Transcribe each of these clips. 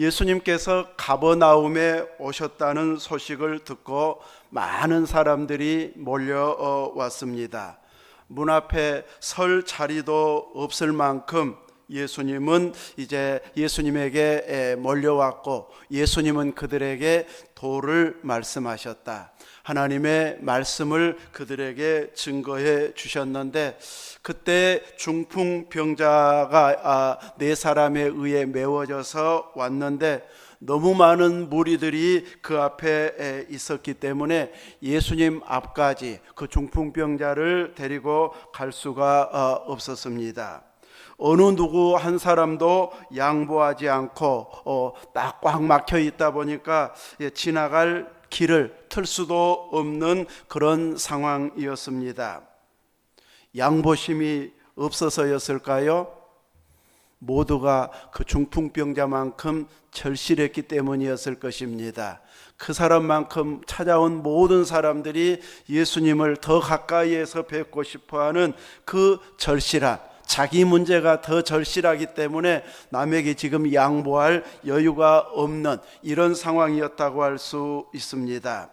예수님께서 가버나움에 오셨다는 소식을 듣고 많은 사람들이 몰려왔습니다. 문 앞에 설 자리도 없을 만큼 예수님은 이제 예수님에게 몰려왔고, 예수님은 그들에게 도를 말씀하셨다. 하나님의 말씀을 그들에게 증거해 주셨는데, 그때 중풍병자가 4사람에 의해 메워져서 왔는데 너무 많은 무리들이 그 앞에 있었기 때문에 예수님 앞까지 그 중풍병자를 데리고 갈 수가 없었습니다. 어느 누구 한 사람도 양보하지 않고 딱 꽉 막혀 있다 보니까 지나갈 길을 틀 수도 없는 그런 상황이었습니다. 양보심이 없어서였을까요? 모두가 그 중풍병자만큼 절실했기 때문이었을 것입니다. 그 사람만큼 찾아온 모든 사람들이 예수님을 더 가까이에서 뵙고 싶어하는 그 절실한, 자기 문제가 더 절실하기 때문에 남에게 지금 양보할 여유가 없는 이런 상황이었다고 할 수 있습니다.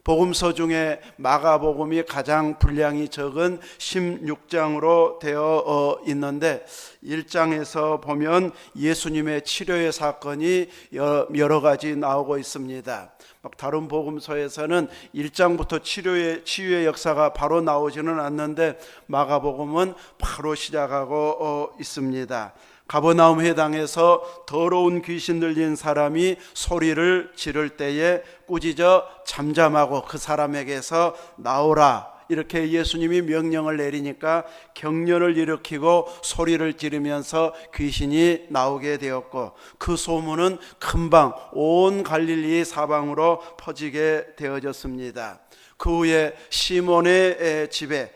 복음서 중에 마가복음이 가장 분량이 적은 16장으로 되어 있는데 1장에서 보면 예수님의 치료의 사건이 여러 가지 나오고 있습니다. 다른 복음서에서는 1장부터 치유의 역사가 바로 나오지는 않는데 마가복음은 바로 시작하고 있습니다. 가버나움 회당에서 더러운 귀신 들린 사람이 소리를 지를 때에 꾸짖어 잠잠하고 그 사람에게서 나오라, 이렇게 예수님이 명령을 내리니까 경련을 일으키고 소리를 지르면서 귀신이 나오게 되었고, 그 소문은 금방 온 갈릴리 사방으로 퍼지게 되어졌습니다. 그 후에 시몬의 집에,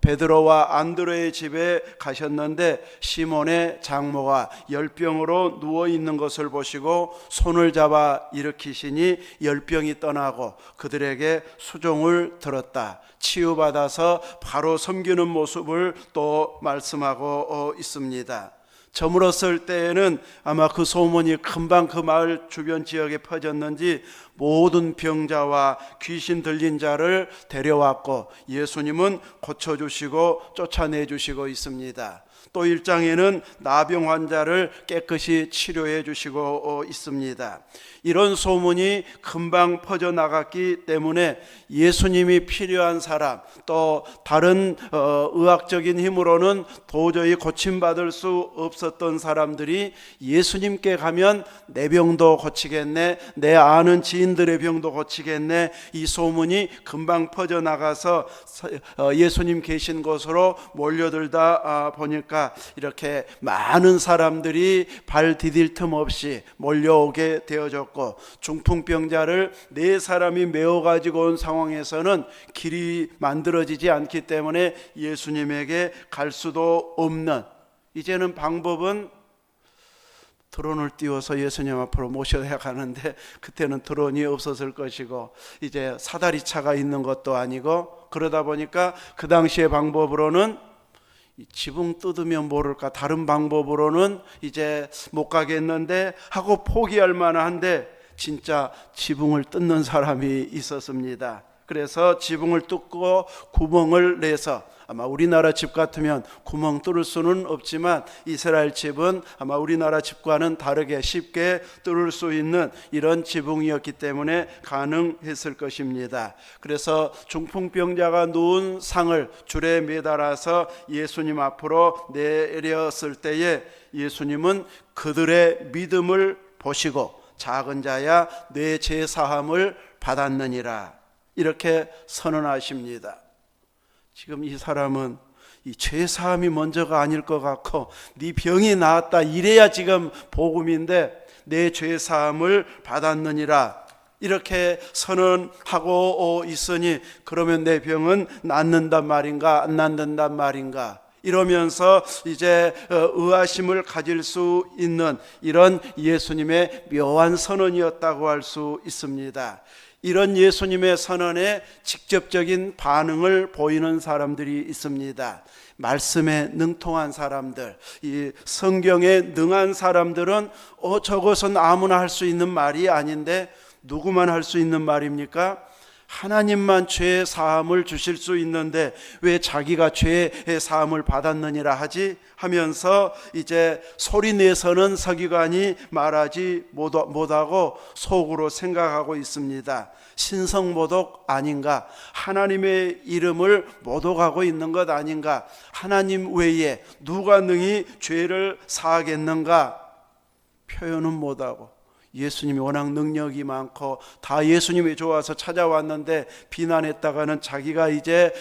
베드로와 안드레의 집에 가셨는데 시몬의 장모가 열병으로 누워있는 것을 보시고 손을 잡아 일으키시니 열병이 떠나고 그들에게 수종을 들었다. 치유받아서 바로 섬기는 모습을 또 말씀하고 있습니다. 저물었을 때에는 아마 그 소문이 금방 그 마을 주변 지역에 퍼졌는지 모든 병자와 귀신 들린 자를 데려왔고 예수님은 고쳐주시고 쫓아내주시고 있습니다. 또 1장에는 나병 환자를 깨끗이 치료해 주시고 있습니다. 이런 소문이 금방 퍼져나갔기 때문에 예수님이 필요한 사람, 또 다른 의학적인 힘으로는 도저히 고침받을 수 없었던 사람들이 예수님께 가면 내 병도 고치겠네, 내 아는 지인들의 병도 고치겠네, 이 소문이 금방 퍼져나가서 예수님 계신 곳으로 몰려들다 보니까 이렇게 많은 사람들이 발 디딜 틈 없이 몰려오게 되어졌고, 중풍병자를 4사람이 메워가지고 온 상황에서는 길이 만들어지지 않기 때문에 예수님에게 갈 수도 없는, 이제는 방법은 드론을 띄워서 예수님 앞으로 모셔야 가는데 그때는 드론이 없었을 것이고 이제 사다리차가 있는 것도 아니고, 그러다 보니까 그 당시의 방법으로는 지붕 뜯으면 모를까, 다른 방법으로는 이제 못 가겠는데 하고 포기할 만한데 진짜 지붕을 뜯는 사람이 있었습니다. 그래서 지붕을 뜯고 구멍을 내서, 아마 우리나라 집 같으면 구멍 뚫을 수는 없지만 이스라엘 집은 아마 우리나라 집과는 다르게 쉽게 뚫을 수 있는 이런 지붕이었기 때문에 가능했을 것입니다. 그래서 중풍병자가 누운 상을 줄에 매달아서 예수님 앞으로 내렸을 때에 예수님은 그들의 믿음을 보시고 작은 자야 내 죄 사함을 받았느니라, 이렇게 선언하십니다. 지금 이 사람은 이 죄 사함이 먼저가 아닐 것 같고 네 병이 나았다, 이래야 지금 복음인데 내 죄 사함을 받았느니라 이렇게 선언하고 있으니 그러면 내 병은 낫는단 말인가 안 낫는단 말인가, 이러면서 이제 의아심을 가질 수 있는 이런 예수님의 묘한 선언이었다고 할 수 있습니다. 이런 예수님의 선언에 직접적인 반응을 보이는 사람들이 있습니다. 말씀에 능통한 사람들, 이 성경에 능한 사람들은 저것은 아무나 할 수 있는 말이 아닌데 누구만 할 수 있는 말입니까? 하나님만 죄의 사함을 주실 수 있는데 왜 자기가 죄의 사함을 받았느니라 하지? 하면서 이제 소리 내서는 서기관이 말하지 못하고 속으로 생각하고 있습니다. 신성모독 아닌가? 하나님의 이름을 모독하고 있는 것 아닌가? 하나님 외에 누가 능히 죄를 사하겠는가? 표현은 못하고, 예수님이 워낙 능력이 많고 다 예수님이 좋아서 찾아왔는데 비난했다가는 자기가 이제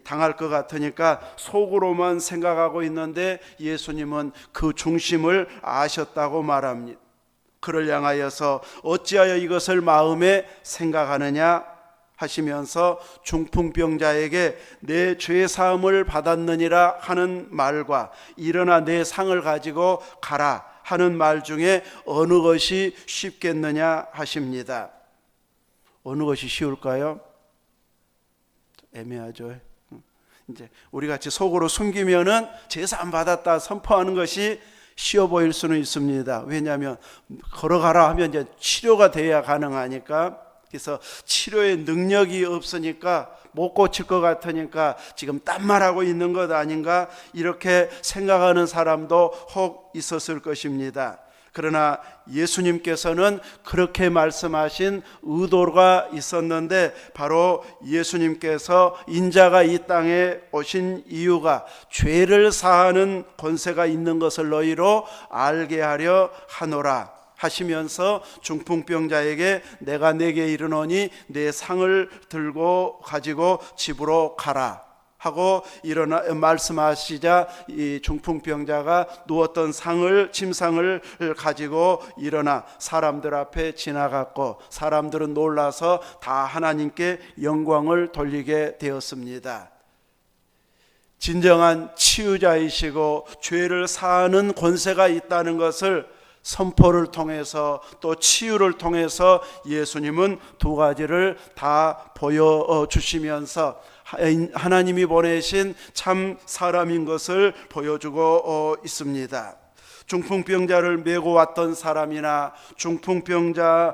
당할 것 같으니까 속으로만 생각하고 있는데 예수님은 그 중심을 아셨다고 말합니다. 그를 향하여서 어찌하여 이것을 마음에 생각하느냐 하시면서 중풍병자에게 내 죄 사함을 받았느니라 하는 말과 일어나 내 상을 가지고 가라 하는 말 중에 어느 것이 쉽겠느냐 하십니다. 어느 것이 쉬울까요? 애매하죠. 이제 우리 같이 속으로 숨기면은 제사함 받았다 선포하는 것이 쉬워 보일 수는 있습니다. 왜냐하면 걸어가라 하면 이제 치료가 돼야 가능하니까. 그래서 치료의 능력이 없으니까 못 고칠 것 같으니까 지금 딴말하고 있는 것 아닌가 이렇게 생각하는 사람도 혹 있었을 것입니다. 그러나 예수님께서는 그렇게 말씀하신 의도가 있었는데 바로 예수님께서 인자가 이 땅에 오신 이유가 죄를 사하는 권세가 있는 것을 너희로 알게 하려 하노라 하시면서 중풍병자에게 내가 내게 이르노니 내 상을 들고 가지고 집으로 가라 하고 일어나 말씀하시자 이 중풍병자가 누웠던 침상을 가지고 일어나 사람들 앞에 지나갔고 사람들은 놀라서 다 하나님께 영광을 돌리게 되었습니다. 진정한 치유자이시고 죄를 사하는 권세가 있다는 것을 선포를 통해서 또 치유를 통해서 예수님은 두 가지를 다 보여주시면서 하나님이 보내신 참 사람인 것을 보여주고 있습니다. 중풍병자를 메고 왔던 사람이나 중풍병자에게는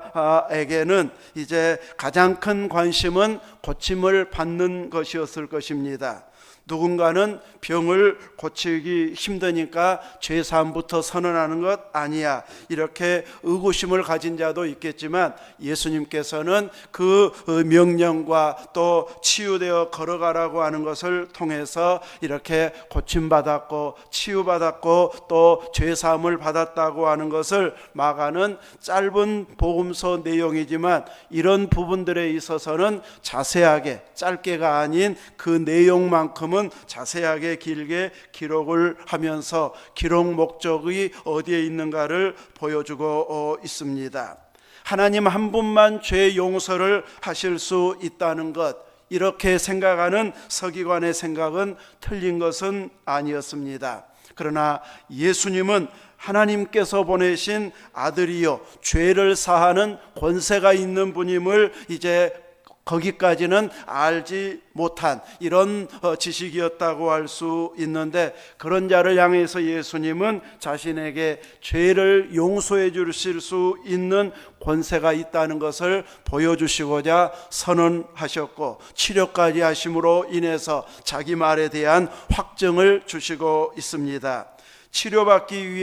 이제 가장 큰 관심은 고침을 받는 것이었을 것입니다. 누군가는 병을 고치기 힘드니까 죄사함부터 선언하는 것 아니야 이렇게 의구심을 가진 자도 있겠지만 예수님께서는 그 명령과 또 치유되어 걸어가라고 하는 것을 통해서 이렇게 고침받았고 치유받았고 또 죄사함을 받았다고 하는 것을 마가는 짧은 복음서 내용이지만 이런 부분들에 있어서는 자세하게 짧게가 아닌 그 내용만큼은 자세하게 길게 기록을 하면서 기록 목적이 어디에 있는가를 보여주고 있습니다. 하나님 한 분만 죄 용서를 하실 수 있다는 것, 이렇게 생각하는 서기관의 생각은 틀린 것은 아니었습니다. 그러나 예수님은 하나님께서 보내신 아들이요 죄를 사하는 권세가 있는 분임을 이제 거기까지는 알지 못한 이런 지식이었다고 할 수 있는데 그런 자를 향해서 예수님은 자신에게 죄를 용서해 주실 수 있는 권세가 있다는 것을 보여주시고자 선언하셨고 치료까지 하심으로 인해서 자기 말에 대한 확증을 주시고 있습니다. 치료받기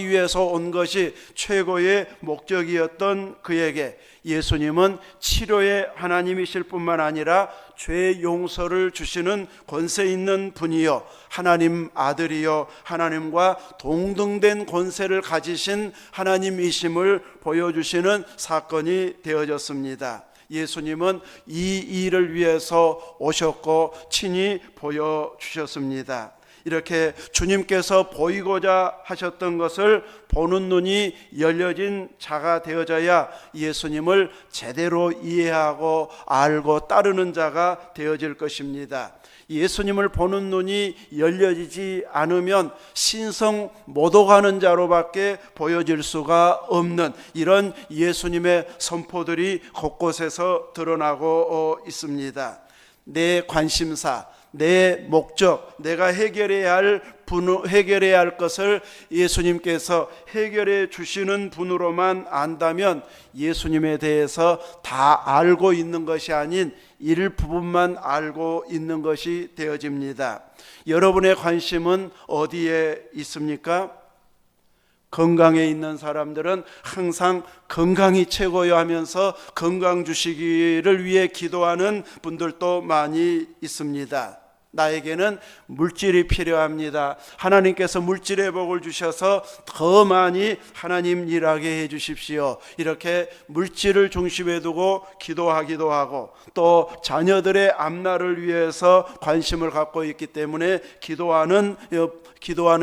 위해서 온 것이 최고의 목적이었던 그에게 예수님은 치료의 하나님이실 뿐만 아니라 죄 용서를 주시는 권세 있는 분이요 하나님 아들이요 하나님과 동등된 권세를 가지신 하나님이심을 보여주시는 사건이 되어졌습니다. 예수님은 이 일을 위해서 오셨고 친히 보여주셨습니다. 이렇게 주님께서 보이고자 하셨던 것을 보는 눈이 열려진 자가 되어져야 예수님을 제대로 이해하고 알고 따르는 자가 되어질 것입니다. 예수님을 보는 눈이 열려지지 않으면 신성 모독하는 자로밖에 보여질 수가 없는 이런 예수님의 선포들이 곳곳에서 드러나고 있습니다. 내 관심사, 내 목적, 내가 해결해야 할 것을 예수님께서 해결해 주시는 분으로만 안다면 예수님에 대해서 다 알고 있는 것이 아닌 일부분만 알고 있는 것이 되어집니다. 여러분의 관심은 어디에 있습니까? 건강에 있는 사람들은 항상 건강이 최고요 하면서 건강 주시기를 위해 기도하는 분들도 많이 있습니다. 나에게는 물질이 필요합니다. 하나님께서 물질의 복을 주셔서 더 많이 하나님 일하게 해 주십시오. 이렇게 물질을 중심에 두고 기도하기도 하고, 또 자녀들의 앞날을 위해서 관심을 갖고 있기 때문에 기도하는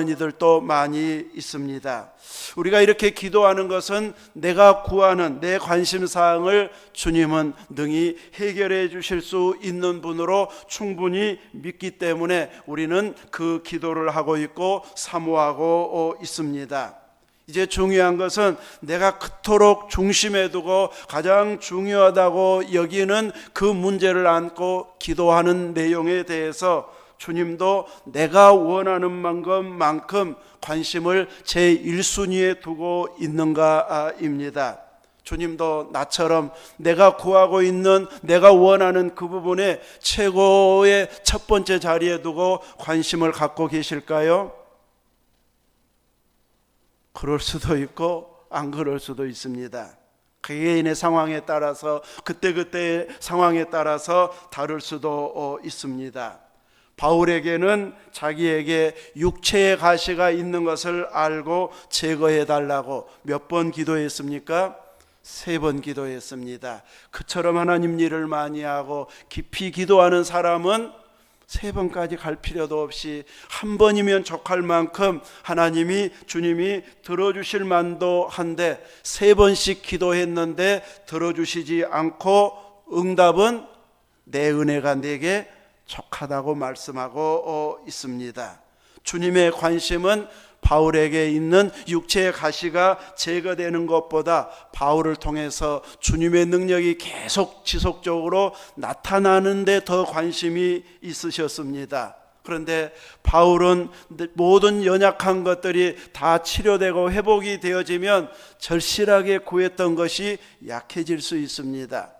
이들도 많이 있습니다. 우리가 이렇게 기도하는 것은 내가 구하는 내 관심사항을 주님은 능히 해결해 주실 수 있는 분으로 충분히 믿기 때문에 우리는 그 기도를 하고 있고 사모하고 있습니다. 이제 중요한 것은 내가 그토록 중심에 두고 가장 중요하다고 여기는 그 문제를 안고 기도하는 내용에 대해서 주님도 내가 원하는 만큼 관심을 제1순위에 두고 있는가입니다. 주님도 나처럼 내가 구하고 있는, 내가 원하는 그 부분에 최고의 첫 번째 자리에 두고 관심을 갖고 계실까요? 그럴 수도 있고 안 그럴 수도 있습니다. 개인의 상황에 따라서, 그때그때의 상황에 따라서 다를 수도 있습니다. 바울에게는 자기에게 육체의 가시가 있는 것을 알고 제거해 달라고 몇 번 기도했습니까? 3번 기도했습니다. 그처럼 하나님 일을 많이 하고 깊이 기도하는 사람은 3번까지 갈 필요도 없이 한 번이면 족할 만큼 주님이 들어주실 만도 한데 3번씩 기도했는데 들어주시지 않고 응답은 내 은혜가 내게 족하다고 말씀하고 있습니다. 주님의 관심은 바울에게 있는 육체의 가시가 제거되는 것보다 바울을 통해서 주님의 능력이 계속 지속적으로 나타나는 데 더 관심이 있으셨습니다. 그런데 바울은 모든 연약한 것들이 다 치료되고 회복이 되어지면 절실하게 구했던 것이 약해질 수 있습니다.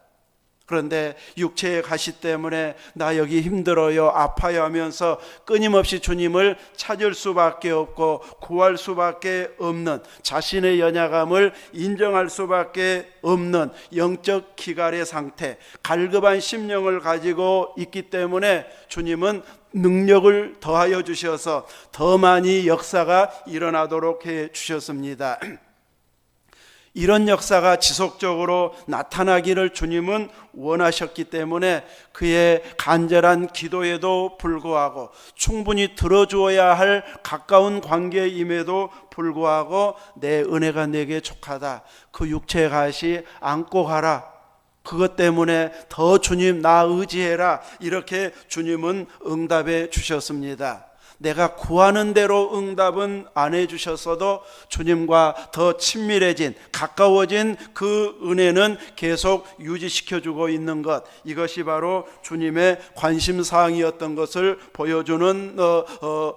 그런데 육체의 가시 때문에 나 여기 힘들어요, 아파요 하면서 끊임없이 주님을 찾을 수밖에 없고 구할 수밖에 없는, 자신의 연약함을 인정할 수밖에 없는 영적 기갈의 상태, 갈급한 심령을 가지고 있기 때문에 주님은 능력을 더하여 주셔서 더 많이 역사가 일어나도록 해 주셨습니다. 이런 역사가 지속적으로 나타나기를 주님은 원하셨기 때문에 그의 간절한 기도에도 불구하고, 충분히 들어주어야 할 가까운 관계임에도 불구하고 내 은혜가 내게 족하다, 그 육체의 가시 안고 가라, 그것 때문에 더 주님 나 의지해라, 이렇게 주님은 응답해 주셨습니다. 내가 구하는 대로 응답은 안 해주셨어도 주님과 더 친밀해진, 가까워진 그 은혜는 계속 유지시켜주고 있는 것, 이것이 바로 주님의 관심사항이었던 것을 보여주는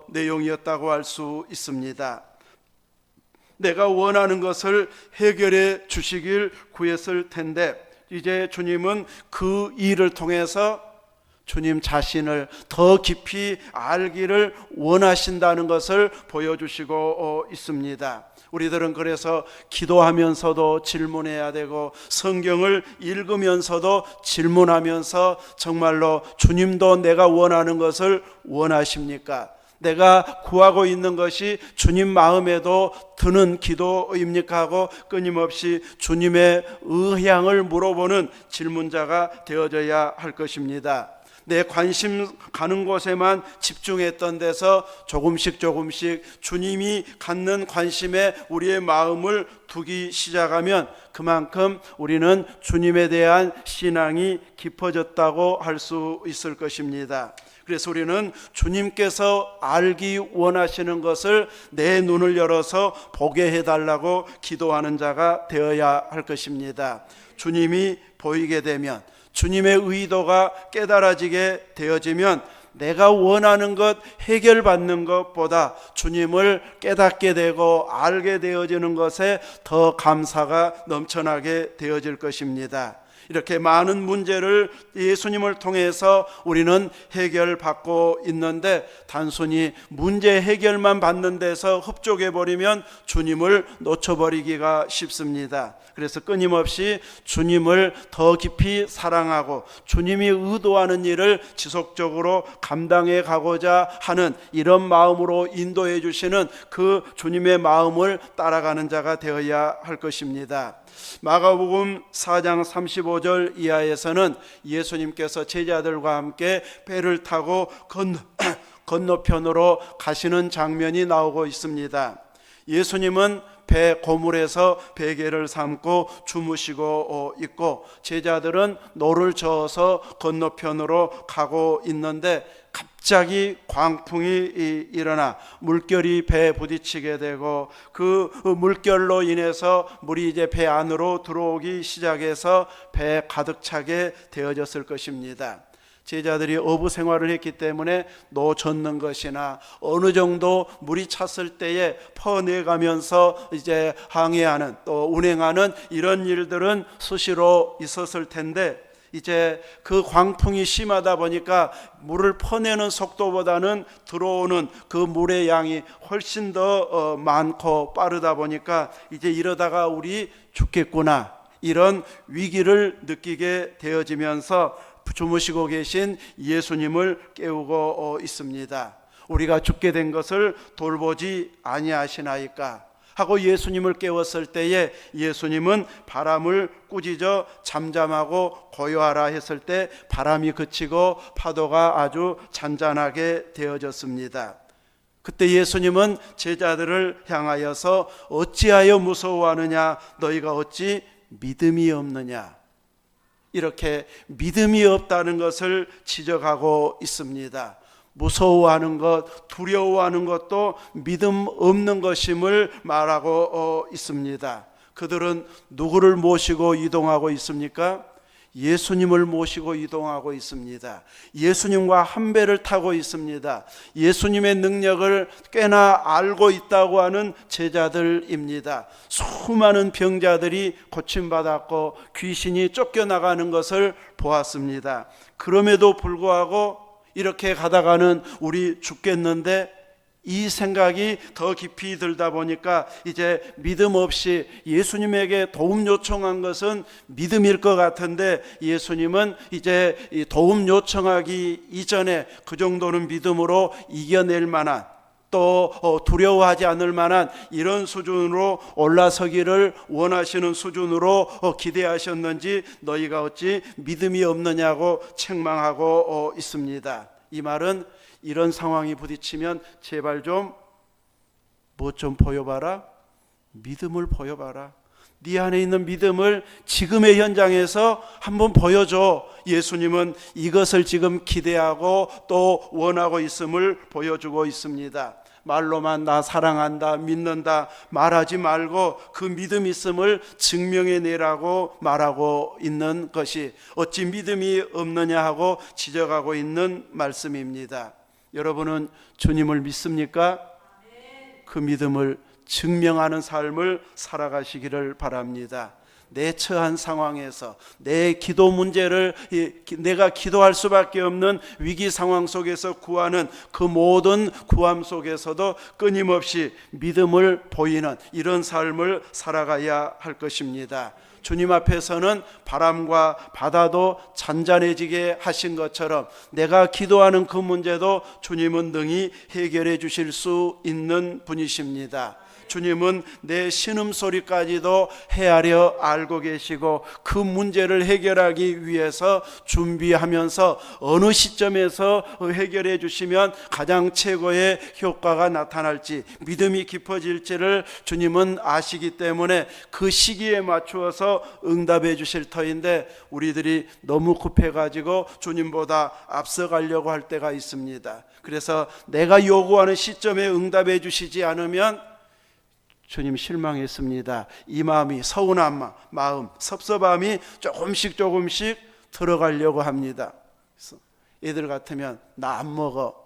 내용이었다고 할 수 있습니다. 내가 원하는 것을 해결해 주시길 구했을 텐데 이제 주님은 그 일을 통해서 주님 자신을 더 깊이 알기를 원하신다는 것을 보여주시고 있습니다. 우리들은 그래서 기도하면서도 질문해야 되고 성경을 읽으면서도 질문하면서 정말로 주님도 내가 원하는 것을 원하십니까? 내가 구하고 있는 것이 주님 마음에도 드는 기도입니까? 하고 끊임없이 주님의 의향을 물어보는 질문자가 되어져야 할 것입니다. 내 관심 가는 곳에만 집중했던 데서 조금씩 주님이 갖는 관심에 우리의 마음을 두기 시작하면 그만큼 우리는 주님에 대한 신앙이 깊어졌다고 할 수 있을 것입니다. 그래서 우리는 주님께서 알기 원하시는 것을 내 눈을 열어서 보게 해달라고 기도하는 자가 되어야 할 것입니다. 주님이 보이게 되면, 주님의 의도가 깨달아지게 되어지면 내가 원하는 것 해결받는 것보다 주님을 깨닫게 되고 알게 되어지는 것에 더 감사가 넘쳐나게 되어질 것입니다. 이렇게 많은 문제를 예수님을 통해서 우리는 해결받고 있는데, 단순히 문제 해결만 받는 데서 흡족해 버리면 주님을 놓쳐버리기가 쉽습니다. 그래서 끊임없이 주님을 더 깊이 사랑하고 주님이 의도하는 일을 지속적으로 감당해 가고자 하는 이런 마음으로 인도해 주시는 그 주님의 마음을 따라가는 자가 되어야 할 것입니다. 마가복음 4장 35절 이하에서는 예수님께서 제자들과 함께 배를 타고 건너편으로 가시는 장면이 나오고 있습니다. 예수님은 배 고물에서 베개를 삼고 주무시고 있고, 제자들은 노를 저어서 건너편으로 가고 있는데 갑자기 광풍이 일어나 물결이 배에 부딪히게 되고, 그 물결로 인해서 물이 이제 배 안으로 들어오기 시작해서 배에 가득 차게 되어졌을 것입니다. 제자들이 어부 생활을 했기 때문에 노 젓는 것이나 어느 정도 물이 찼을 때에 퍼내가면서 이제 항해하는, 또 운행하는 이런 일들은 수시로 있었을 텐데, 이제 그 광풍이 심하다 보니까 물을 퍼내는 속도보다는 들어오는 그 물의 양이 훨씬 더 많고 빠르다 보니까 이제 이러다가 우리 죽겠구나, 이런 위기를 느끼게 되어지면서 주무시고 계신 예수님을 깨우고 있습니다. 우리가 죽게 된 것을 돌보지 아니하시나이까 하고 예수님을 깨웠을 때에, 예수님은 바람을 꾸짖어 잠잠하고 고요하라 했을 때 바람이 그치고 파도가 아주 잔잔하게 되어졌습니다. 그때 예수님은 제자들을 향하여서 어찌하여 무서워하느냐, 너희가 어찌 믿음이 없느냐, 이렇게 믿음이 없다는 것을 지적하고 있습니다. 무서워하는 것, 두려워하는 것도 믿음 없는 것임을 말하고 있습니다. 그들은 누구를 모시고 이동하고 있습니까? 예수님을 모시고 이동하고 있습니다. 예수님과 한 배를 타고 있습니다. 예수님의 능력을 꽤나 알고 있다고 하는 제자들입니다. 수많은 병자들이 고침받았고 귀신이 쫓겨나가는 것을 보았습니다. 그럼에도 불구하고 이렇게 가다가는 우리 죽겠는데, 이 생각이 더 깊이 들다 보니까 이제 믿음 없이 예수님에게 도움 요청한 것은 믿음일 것 같은데, 예수님은 이제 도움 요청하기 이전에 그 정도는 믿음으로 이겨낼 만한, 또 두려워하지 않을 만한 이런 수준으로 올라서기를 원하시는 수준으로 기대하셨는지 너희가 어찌 믿음이 없느냐고 책망하고 있습니다. 이 말은 이런 상황이 부딪히면 제발 좀 뭐 좀 보여봐라, 믿음을 보여봐라, 네 안에 있는 믿음을 지금의 현장에서 한번 보여줘. 예수님은 이것을 지금 기대하고 또 원하고 있음을 보여주고 있습니다. 말로만 나 사랑한다, 믿는다 말하지 말고 그 믿음 있음을 증명해내라고 말하고 있는 것이 어찌 믿음이 없느냐 하고 지적하고 있는 말씀입니다. 여러분은 주님을 믿습니까? 그 믿음을 증명하는 삶을 살아가시기를 바랍니다. 내 처한 상황에서 내 기도 문제를, 내가 기도할 수밖에 없는 위기 상황 속에서 구하는 그 모든 구함 속에서도 끊임없이 믿음을 보이는 이런 삶을 살아가야 할 것입니다. 주님 앞에서는 바람과 바다도 잔잔해지게 하신 것처럼 내가 기도하는 그 문제도 주님은 능히 해결해 주실 수 있는 분이십니다. 주님은 내 신음소리까지도 헤아려 알고 계시고 그 문제를 해결하기 위해서 준비하면서 어느 시점에서 해결해 주시면 가장 최고의 효과가 나타날지, 믿음이 깊어질지를 주님은 아시기 때문에 그 시기에 맞추어서 응답해 주실 터인데, 우리들이 너무 급해가지고 주님보다 앞서가려고 할 때가 있습니다. 그래서 내가 요구하는 시점에 응답해 주시지 않으면 주님 실망했습니다, 이 마음이, 서운한 마음, 섭섭함이 조금씩 들어가려고 합니다. 그래서 애들 같으면 나 안 먹어,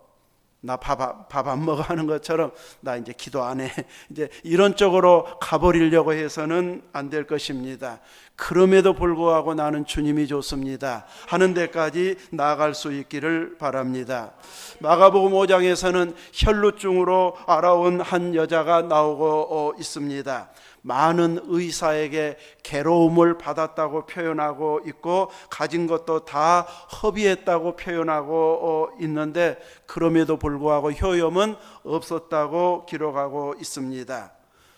나 밥 안 먹어 하는 것처럼 나 이제 기도 안 해, 이제 이런 쪽으로 가버리려고 해서는 안 될 것입니다. 그럼에도 불구하고 나는 주님이 좋습니다 하는 데까지 나아갈 수 있기를 바랍니다. 마가복음 5장에서는 혈루증으로 알아온 한 여자가 나오고 있습니다. 많은 의사에게 괴로움을 받았다고 표현하고 있고 가진 것도 다 허비했다고 표현하고 있는데, 그럼에도 불구하고 효염은 없었다고 기록하고 있습니다.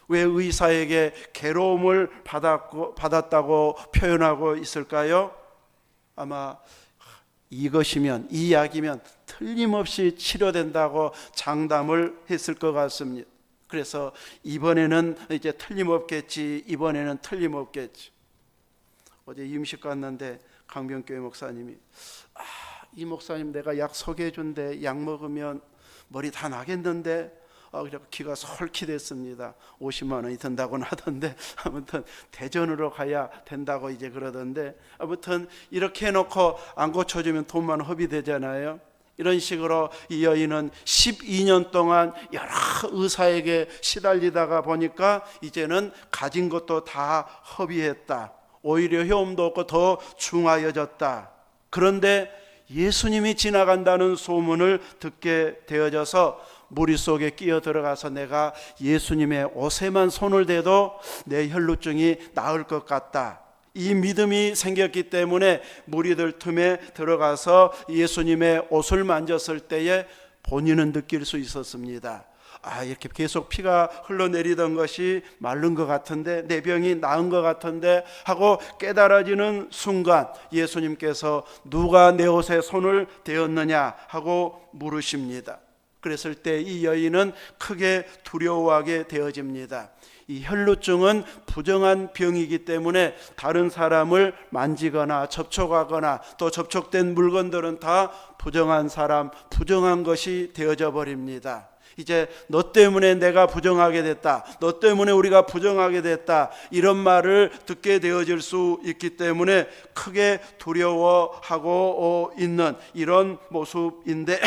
왜 의사에게 괴로움을 받았다고 표현하고 있을까요? 아마 이것이면, 이 약이면 틀림없이 치료된다고 장담을 했을 것 같습니다. 그래서 이번에는 이제 틀림없겠지, 이번에는 틀림없겠지. 어제 임식 갔는데 강변교회 목사님이 이 목사님 내가 약 소개해준대, 약 먹으면 머리 다 나겠는데, 그래서 기가 솔깃했습니다. 50만 원이 든다고는 하던데, 아무튼 대전으로 가야 된다고 이제 그러던데, 아무튼 이렇게 해놓고 안 고쳐주면 돈만 허비되잖아요. 이런 식으로 이 여인은 12년 동안 여러 의사에게 시달리다가 보니까 이제는 가진 것도 다 허비했다, 오히려 효험도 없고 더 중하여졌다. 그런데 예수님이 지나간다는 소문을 듣게 되어져서 무리 속에 끼어 들어가서 내가 예수님의 옷에만 손을 대도 내 혈루증이 나을 것 같다, 이 믿음이 생겼기 때문에 무리들 틈에 들어가서 예수님의 옷을 만졌을 때에 본인은 느낄 수 있었습니다. 이렇게 계속 피가 흘러내리던 것이 마른 것 같은데, 내 병이 나은 것 같은데 하고 깨달아지는 순간 예수님께서 누가 내 옷에 손을 대었느냐 하고 물으십니다. 그랬을 때 이 여인은 크게 두려워하게 되어집니다. 이 혈루증은 부정한 병이기 때문에 다른 사람을 만지거나 접촉하거나 또 접촉된 물건들은 다 부정한 사람, 부정한 것이 되어져 버립니다. 이제 너 때문에 내가 부정하게 됐다, 너 때문에 우리가 부정하게 됐다, 이런 말을 듣게 되어질 수 있기 때문에 크게 두려워하고 있는 이런 모습인데,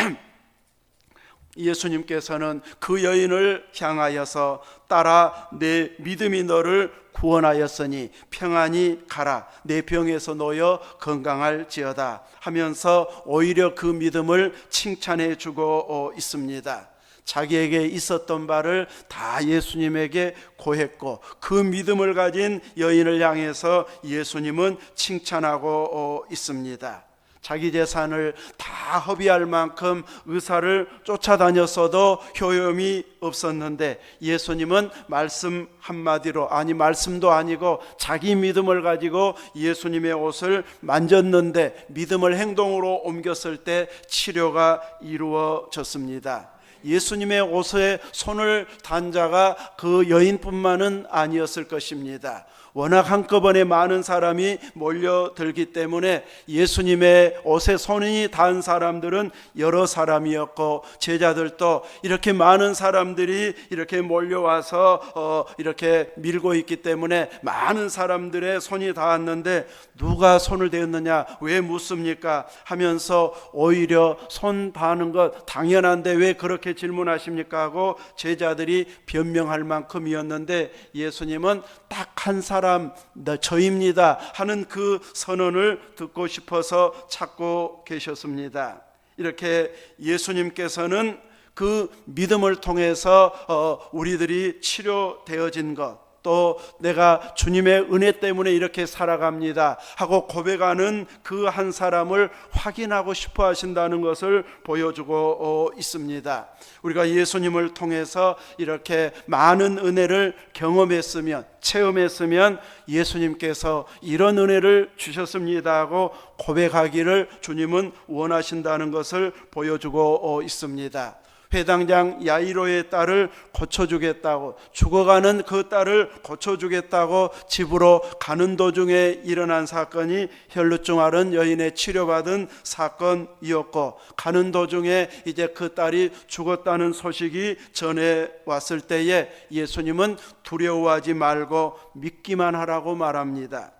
예수님께서는 그 여인을 향하여서 따라 내 믿음이 너를 구원하였으니 평안히 가라, 내 병에서 놓여 건강할지어다 하면서 오히려 그 믿음을 칭찬해 주고 있습니다. 자기에게 있었던 바를 다 예수님에게 고했고 그 믿음을 가진 여인을 향해서 예수님은 칭찬하고 있습니다. 자기 재산을 다 허비할 만큼 의사를 쫓아다녔어도 효험이 없었는데 예수님은 말씀 한마디로, 아니 말씀도 아니고 자기 믿음을 가지고 예수님의 옷을 만졌는데 믿음을 행동으로 옮겼을 때 치료가 이루어졌습니다. 예수님의 옷에 손을 단 자가 그 여인뿐만은 아니었을 것입니다. 워낙 한꺼번에 많은 사람이 몰려들기 때문에 예수님의 옷에 손이 닿은 사람들은 여러 사람이었고, 제자들도 이렇게 많은 사람들이 이렇게 몰려와서 이렇게 밀고 있기 때문에 많은 사람들의 손이 닿았는데 누가 손을 대었느냐, 왜 묻습니까 하면서 오히려 손 닿는 것 당연한데 왜 그렇게 질문하십니까 하고 제자들이 변명할 만큼이었는데, 예수님은 딱 한 사람, 저입니다 하는 그 선언을 듣고 싶어서 찾고 계셨습니다. 이렇게 예수님께서는 그 믿음을 통해서 우리들이 치료되어진 것, 또 내가 주님의 은혜 때문에 이렇게 살아갑니다 하고 고백하는 그 한 사람을 확인하고 싶어 하신다는 것을 보여주고 있습니다. 우리가 예수님을 통해서 이렇게 많은 은혜를 경험했으면, 체험했으면 예수님께서 이런 은혜를 주셨습니다 하고 고백하기를 주님은 원하신다는 것을 보여주고 있습니다. 회당장 야이로의 딸을 고쳐주겠다고, 죽어가는 그 딸을 고쳐주겠다고 집으로 가는 도중에 일어난 사건이 혈루증 앓은 여인의 치료받은 사건이었고, 가는 도중에 이제 그 딸이 죽었다는 소식이 전해 왔을 때에 예수님은 두려워하지 말고 믿기만 하라고 말합니다.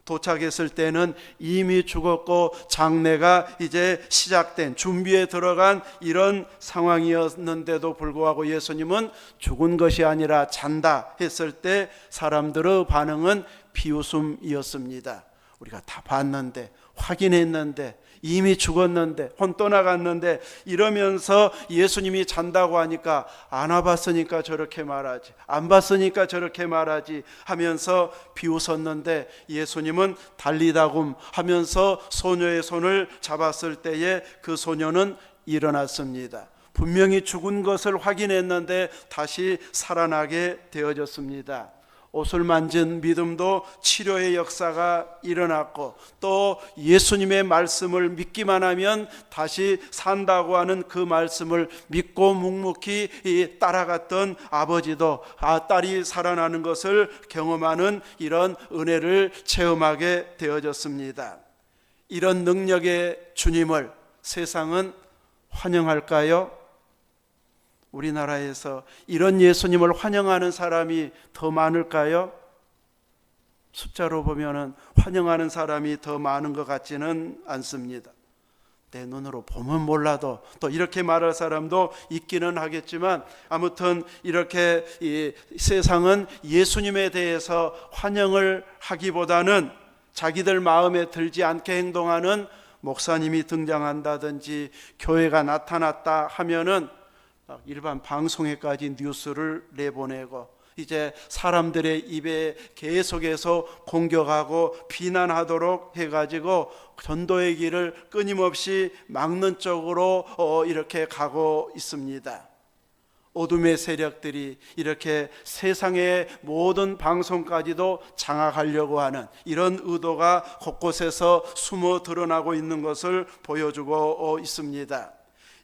도착했을 때는 이미 죽었고 장례가 이제 시작된, 준비에 들어간 이런 상황이었는데도 불구하고 예수님은 죽은 것이 아니라 잔다 했을 때 사람들의 반응은 비웃음이었습니다. 우리가 다 봤는데, 확인했는데, 이미 죽었는데, 혼 떠나갔는데 이러면서 예수님이 잔다고 하니까 안 와봤으니까 저렇게 말하지, 안 봤으니까 저렇게 말하지 하면서 비웃었는데, 예수님은 달리다굼 하면서 소녀의 손을 잡았을 때에 그 소녀는 일어났습니다. 분명히 죽은 것을 확인했는데 다시 살아나게 되어졌습니다. 옷을 만진 믿음도 치료의 역사가 일어났고, 또 예수님의 말씀을 믿기만 하면 다시 산다고 하는 그 말씀을 믿고 묵묵히 따라갔던 아버지도 딸이 살아나는 것을 경험하는 이런 은혜를 체험하게 되어졌습니다. 이런 능력의 주님을 세상은 환영할까요? 우리나라에서 이런 예수님을 환영하는 사람이 더 많을까요? 숫자로 보면 환영하는 사람이 더 많은 것 같지는 않습니다. 내 눈으로 보면 몰라도 또 이렇게 말할 사람도 있기는 하겠지만, 아무튼 이렇게 이 세상은 예수님에 대해서 환영을 하기보다는 자기들 마음에 들지 않게 행동하는 목사님이 등장한다든지 교회가 나타났다 하면은 일반 방송에까지 뉴스를 내보내고, 이제 사람들의 입에 계속해서 공격하고 비난하도록 해가지고 전도의 길을 끊임없이 막는 쪽으로 이렇게 가고 있습니다. 어둠의 세력들이 이렇게 세상의 모든 방송까지도 장악하려고 하는 이런 의도가 곳곳에서 숨어 드러나고 있는 것을 보여주고 있습니다.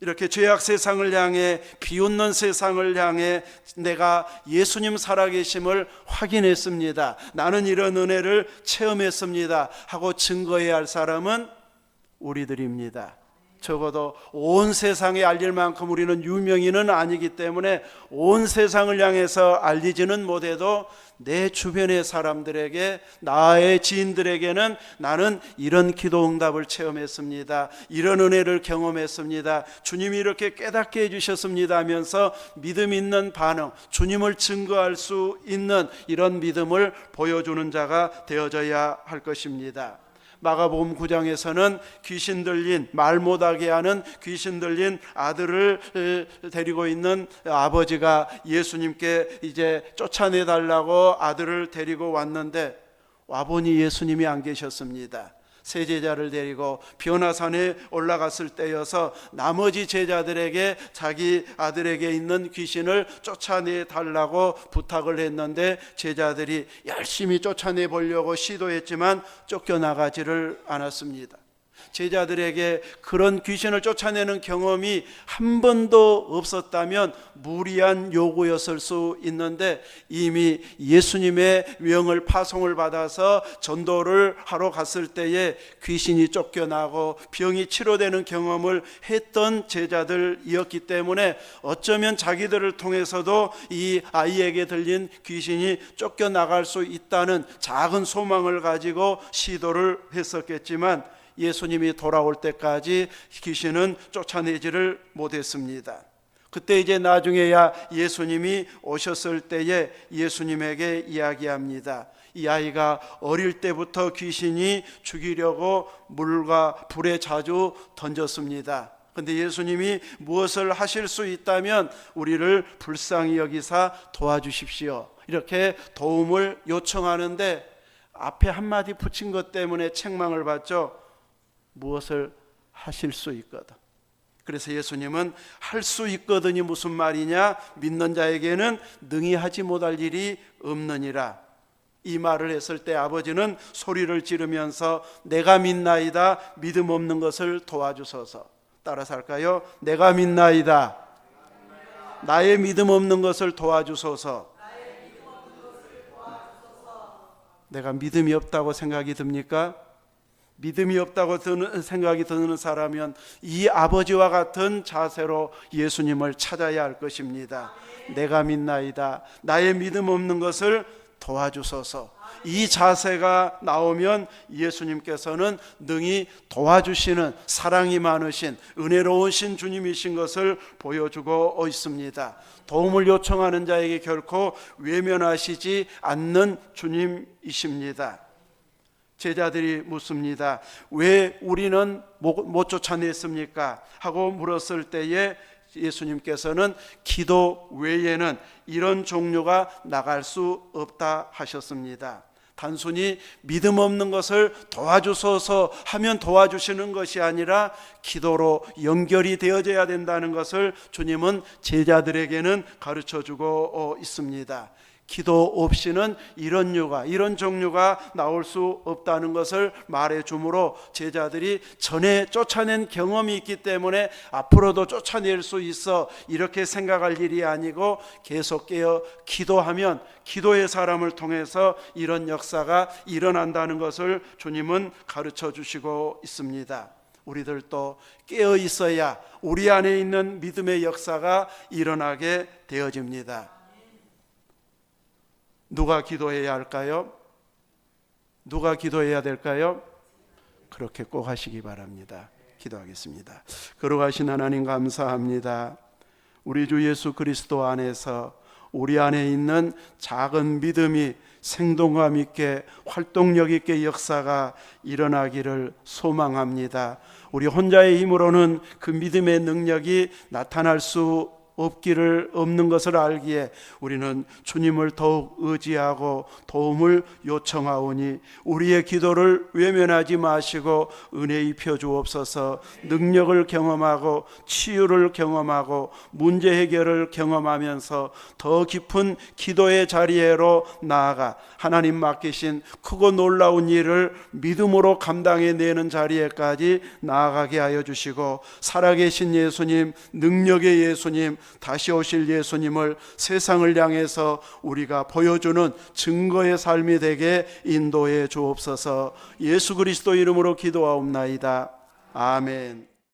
이렇게 죄악 세상을 향해, 비웃는 세상을 향해 내가 예수님 살아계심을 확인했습니다, 나는 이런 은혜를 체험했습니다 하고 증거해야 할 사람은 우리들입니다. 적어도 온 세상에 알릴 만큼 우리는 유명인은 아니기 때문에 온 세상을 향해서 알리지는 못해도 내 주변의 사람들에게, 나의 지인들에게는 나는 이런 기도 응답을 체험했습니다, 이런 은혜를 경험했습니다, 주님이 이렇게 깨닫게 해주셨습니다 하면서 믿음 있는 반응, 주님을 증거할 수 있는 이런 믿음을 보여주는 자가 되어져야 할 것입니다. 마가복음 9장에서는 귀신 들린, 말 못하게 하는 귀신 들린 아들을 데리고 있는 아버지가 예수님께 이제 쫓아내달라고 아들을 데리고 왔는데, 와보니 예수님이 안 계셨습니다. 세 제자를 데리고 변화산에 올라갔을 때여서 나머지 제자들에게 자기 아들에게 있는 귀신을 쫓아내 달라고 부탁을 했는데, 제자들이 열심히 쫓아내 보려고 시도했지만 쫓겨나가지를 않았습니다. 제자들에게 그런 귀신을 쫓아내는 경험이 한 번도 없었다면 무리한 요구였을 수 있는데, 이미 예수님의 명을 파송을 받아서 전도를 하러 갔을 때에 귀신이 쫓겨나고 병이 치료되는 경험을 했던 제자들이었기 때문에 어쩌면 자기들을 통해서도 이 아이에게 들린 귀신이 쫓겨나갈 수 있다는 작은 소망을 가지고 시도를 했었겠지만, 예수님이 돌아올 때까지 귀신은 쫓아내지를 못했습니다. 그때 이제 나중에야 예수님이 오셨을 때에 예수님에게 이야기합니다. 이 아이가 어릴 때부터 귀신이 죽이려고 물과 불에 자주 던졌습니다. 근데 예수님이 무엇을 하실 수 있다면 우리를 불쌍히 여기사 도와주십시오. 이렇게 도움을 요청하는데 앞에 한마디 붙인 것 때문에 책망을 받죠. 무엇을 하실 수 있거든. 그래서 예수님은 할 수 있거든이 무슨 말이냐? 믿는 자에게는 능히 하지 못할 일이 없느니라. 이 말을 했을 때 아버지는 소리를 지르면서 내가 믿나이다, 믿음 없는 것을 도와주소서. 따라서 할까요? 내가 믿나이다, 나의 믿음 없는 것을 도와주소서. 내가 믿음이 없다고 생각이 듭니까? 믿음이 없다고 생각이 드는 사람은 이 아버지와 같은 자세로 예수님을 찾아야 할 것입니다. 내가 믿나이다, 나의 믿음 없는 것을 도와주소서. 이 자세가 나오면 예수님께서는 능히 도와주시는 사랑이 많으신 은혜로우신 주님이신 것을 보여주고 있습니다. 도움을 요청하는 자에게 결코 외면하시지 않는 주님이십니다. 제자들이 묻습니다. 왜 우리는 못 쫓아냈습니까? 하고 물었을 때에 예수님께서는 기도 외에는 이런 종류가 나갈 수 없다 하셨습니다. 단순히 믿음 없는 것을 도와주소서 하면 도와주시는 것이 아니라 기도로 연결이 되어져야 된다는 것을 주님은 제자들에게는 가르쳐주고 있습니다. 기도 없이는 이런 종류가 나올 수 없다는 것을 말해주므로 제자들이 전에 쫓아낸 경험이 있기 때문에 앞으로도 쫓아낼 수 있어 이렇게 생각할 일이 아니고 계속 깨어 기도하면 기도의 사람을 통해서 이런 역사가 일어난다는 것을 주님은 가르쳐 주시고 있습니다. 우리들도 깨어 있어야 우리 안에 있는 믿음의 역사가 일어나게 되어집니다. 누가 기도해야 할까요? 누가 기도해야 될까요? 그렇게 꼭 하시기 바랍니다. 기도하겠습니다. 거룩하신 하나님 감사합니다. 우리 주 예수 그리스도 안에서 우리 안에 있는 작은 믿음이 생동감 있게 활동력 있게 역사가 일어나기를 소망합니다. 우리 혼자의 힘으로는 그 믿음의 능력이 나타날 수 없는 것을 알기에 우리는 주님을 더욱 의지하고 도움을 요청하오니 우리의 기도를 외면하지 마시고 은혜 입혀 주옵소서. 능력을 경험하고 치유를 경험하고 문제 해결을 경험하면서 더 깊은 기도의 자리로 나아가 하나님 맡기신 크고 놀라운 일을 믿음으로 감당해내는 자리에까지 나아가게 하여 주시고 살아계신 예수님, 능력의 예수님, 다시 오실 예수님을 세상을 향해서 우리가 보여주는 증거의 삶이 되게 인도해 주옵소서. 예수 그리스도 이름으로 기도하옵나이다. 아멘.